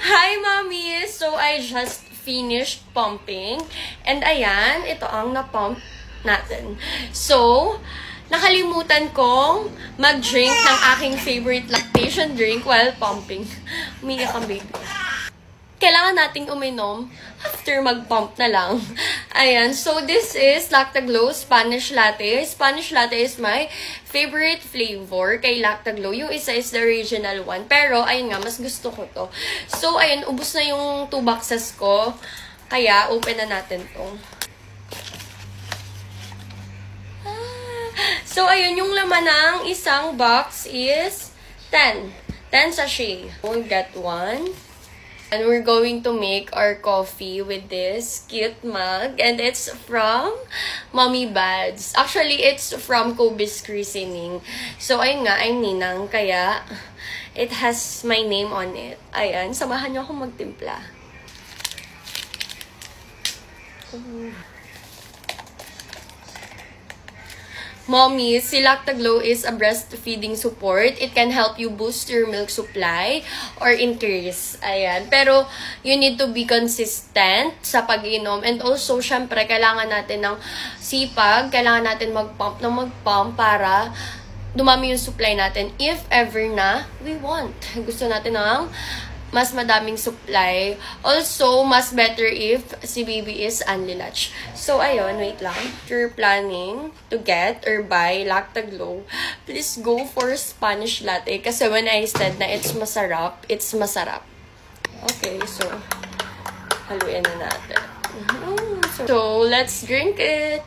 Hi, Mommy! So, I just finished pumping. And ayan, ito ang na-pump natin. So, nakalimutan kong mag-drink ng aking favorite lactation drink while pumping. Umiyak ang baby. Kailangan nating uminom after mag-pump na lang. Ayan. So, this is Lactaglow Spanish Latte. Spanish Latte is my favorite flavor kay Lactaglow. Yung isa is the original one. Pero, ayun nga, mas gusto ko to. So, ayun, ubos na yung 2 boxes ko. Kaya, open na natin to. So, ayun, yung laman ng isang box is 10 sachet. We'll get one. And we're going to make our coffee with this cute mug. And it's from Mommy Bads. Actually, it's from Kobe's Christening. So, ayun nga, I'm Ninang. Kaya, it has my name on it. Ayan, samahan niyo akong magtimpla. Mommy, si Lactaglow is a breastfeeding support. It can help you boost your milk supply or increase. Ayan. Pero, you need to be consistent sa pag-inom. And also, syempre, kailangan natin ng sipag. Kailangan natin mag-pump para dumami yung supply natin. If ever na we want. Gusto natin ng mas madaming supply. Also, mas better if si baby is unlatched. So, ayun, wait lang. If you're planning to get or buy Lactaglow, please go for Spanish Latte. Kasi when I said na it's masarap, it's masarap. Okay, so, haluin na natin. So, let's drink it.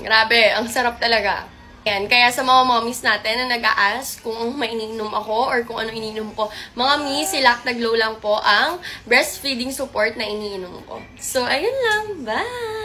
Grabe, ang sarap talaga. Yan, kaya sa mga mommies natin na nag-a-ask kung may iniinom ako or kung ano iniinom ko, mga mi, si Lactaglow lang po ang breastfeeding support na iniinom ko. So, ayun lang. Bye!